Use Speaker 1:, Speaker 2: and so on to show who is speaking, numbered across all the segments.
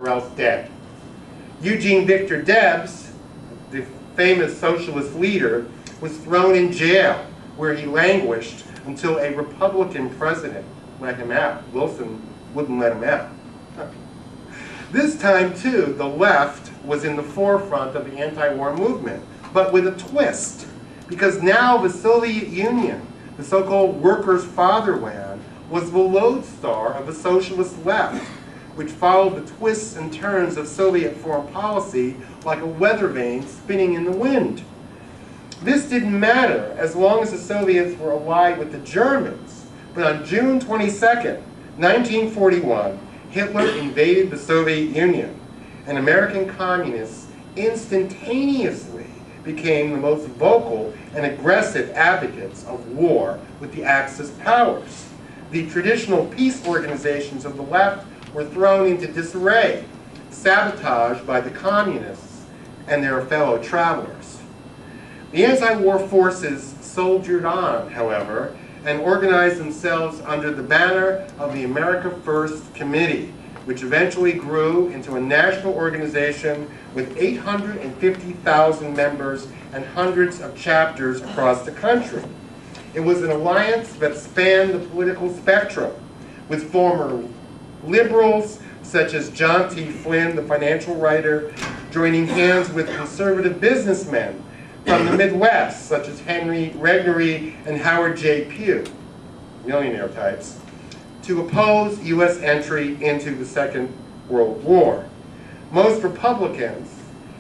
Speaker 1: or else dead. Eugene Victor Debs, the famous socialist leader, was thrown in jail where he languished until a Republican president let him out. Wilson wouldn't let him out. This time, too, the left was in the forefront of the anti-war movement, but with a twist, because now the Soviet Union, the so-called workers' fatherland, was the lodestar of the socialist left, which followed the twists and turns of Soviet foreign policy like a weather vane spinning in the wind. This didn't matter as long as the Soviets were allied with the Germans, but on June 22nd, 1941, Hitler invaded the Soviet Union, and American communists instantaneously became the most vocal and aggressive advocates of war with the Axis powers. The traditional peace organizations of the left were thrown into disarray, sabotaged by the communists and their fellow travelers. The anti-war forces soldiered on, however, and organized themselves under the banner of the America First Committee, which eventually grew into a national organization with 850,000 members and hundreds of chapters across the country. It was an alliance that spanned the political spectrum, with former liberals such as John T. Flynn, the financial writer, joining hands with conservative businessmen from the Midwest, such as Henry Regnery and Howard J. Pugh, millionaire types, to oppose U.S. entry into the Second World War. Most Republicans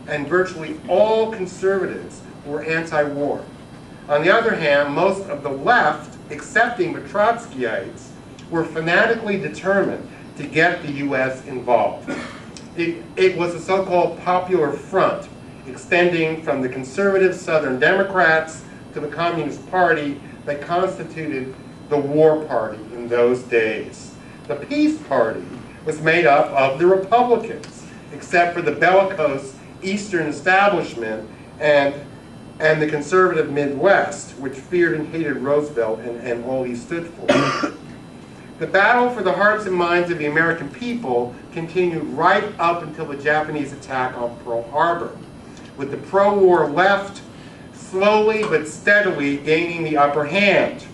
Speaker 1: and virtually all conservatives were anti-war. On the other hand, most of the left, excepting the Trotskyites, were fanatically determined to get the U.S. involved. It was a so-called Popular Front, extending from the conservative Southern Democrats to the Communist Party that constituted the war party in those days. The Peace Party was made up of the Republicans, except for the bellicose Eastern establishment and the conservative Midwest, which feared and hated Roosevelt and all he stood for. The battle for the hearts and minds of the American people continued right up until the Japanese attack on Pearl Harbor, with the pro-war left slowly but steadily gaining the upper hand.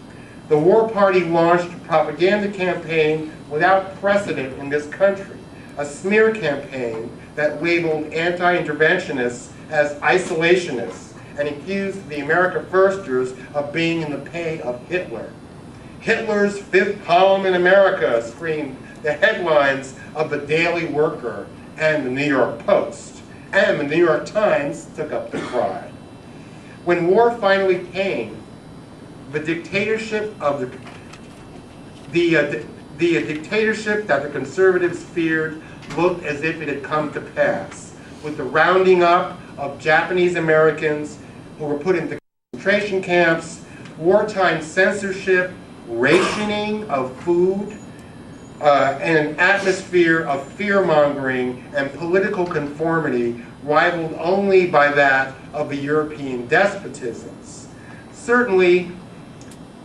Speaker 1: The war party launched a propaganda campaign without precedent in this country, a smear campaign that labeled anti-interventionists as isolationists and accused the America Firsters of being in the pay of Hitler. Hitler's fifth column in America screamed the headlines of the Daily Worker and the New York Post, and the New York Times took up the cry. When war finally came, the dictatorship of the dictatorship that the conservatives feared looked as if it had come to pass, with the rounding up of Japanese Americans who were put into concentration camps, wartime censorship, rationing of food, and an atmosphere of fear-mongering and political conformity rivaled only by that of the European despotisms. Certainly,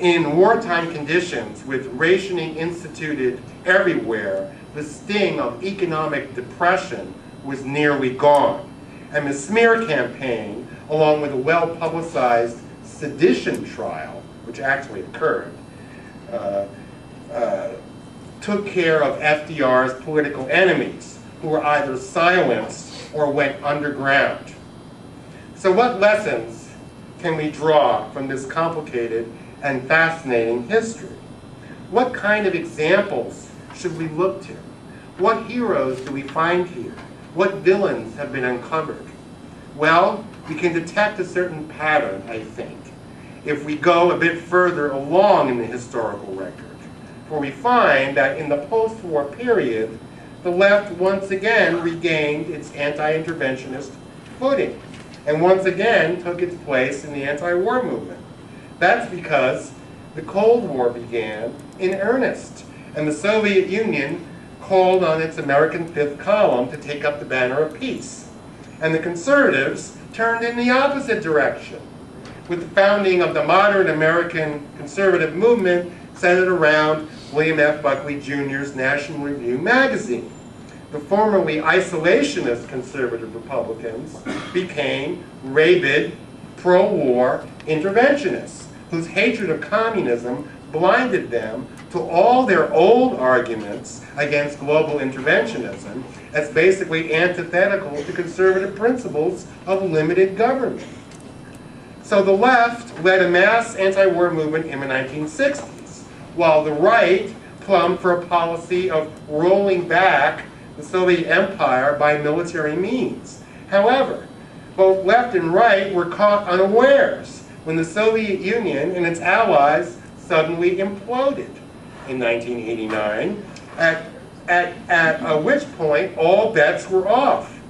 Speaker 1: in wartime conditions, with rationing instituted everywhere, the sting of economic depression was nearly gone. And the smear campaign, along with a well-publicized sedition trial, which actually occurred, took care of FDR's political enemies, who were either silenced or went underground. So what lessons can we draw from this complicated and fascinating history? What kind of examples should we look to? What heroes do we find here? What villains have been uncovered? Well, we can detect a certain pattern, I think, if we go a bit further along in the historical record. For we find that in the post-war period, the left once again regained its anti-interventionist footing, and once again took its place in the anti-war movement. That's because the Cold War began in earnest, and the Soviet Union called on its American fifth column to take up the banner of peace. And the conservatives turned in the opposite direction, with the founding of the modern American conservative movement centered around William F. Buckley Jr.'s National Review magazine. the formerly isolationist conservative Republicans became rabid, pro-war interventionists whose hatred of communism blinded them to all their old arguments against global interventionism as basically antithetical to conservative principles of limited government. So the left led a mass anti-war movement in the 1960s, while the right plumbed for a policy of rolling back the Soviet Empire by military means. However, both left and right were caught unawares when the Soviet Union and its allies suddenly imploded in 1989, at which point all bets were off.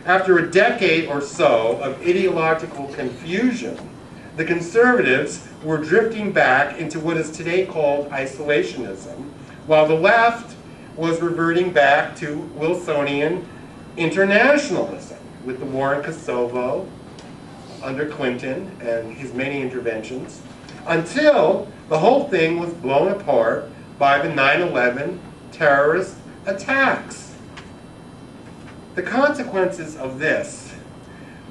Speaker 1: After a decade or so of ideological confusion, the conservatives were drifting back into what is today called isolationism, while the left was reverting back to Wilsonian internationalism with the war in Kosovo under Clinton and his many interventions, until the whole thing was blown apart by the 9/11 terrorist attacks. The consequences of this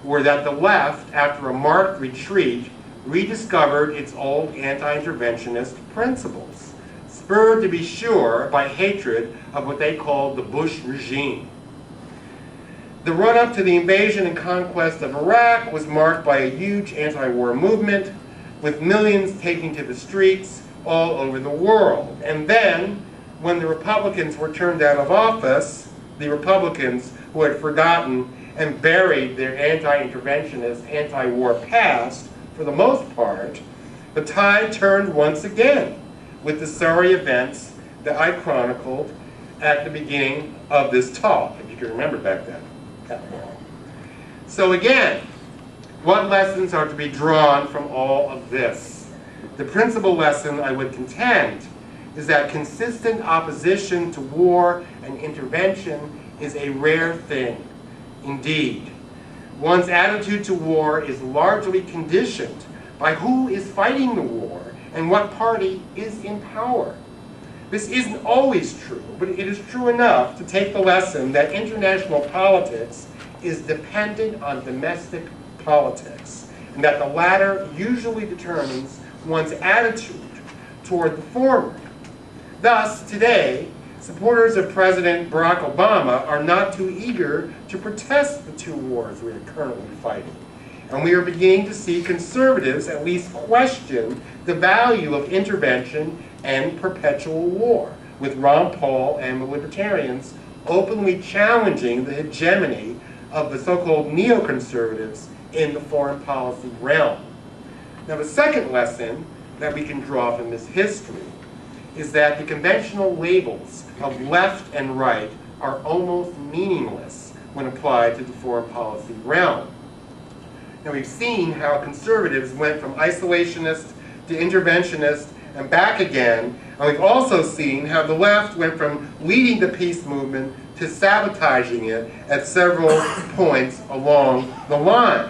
Speaker 1: were that the left, after a marked retreat, rediscovered its old anti-interventionist principles, spurred to be sure by hatred of what they called the Bush regime. The run-up to the invasion and conquest of Iraq was marked by a huge anti-war movement, with millions taking to the streets all over the world. And then, when the Republicans were turned out of office, the Republicans who had forgotten and buried their anti-interventionist, anti-war past, for the most part, the tide turned once again with the sorry events that I chronicled at the beginning of this talk, if you can remember back then. So again, what lessons are to be drawn from all of this? The principal lesson, I would contend, is that consistent opposition to war and intervention is a rare thing. Indeed, one's attitude to war is largely conditioned by who is fighting the war and what party is in power. This isn't always true, but it is true enough to take the lesson that international politics is dependent on domestic politics, and that the latter usually determines one's attitude toward the former. Thus, today, supporters of President Barack Obama are not too eager to protest the two wars we are currently fighting. And we are beginning to see conservatives at least question the value of intervention and perpetual war, with Ron Paul and the libertarians openly challenging the hegemony of the so-called neoconservatives in the foreign policy realm. Now, the second lesson that we can draw from this history is that the conventional labels of left and right are almost meaningless when applied to the foreign policy realm. Now, we've seen how conservatives went from isolationist to interventionist and back again, and we've also seen how the left went from leading the peace movement to sabotaging it at several points along the line.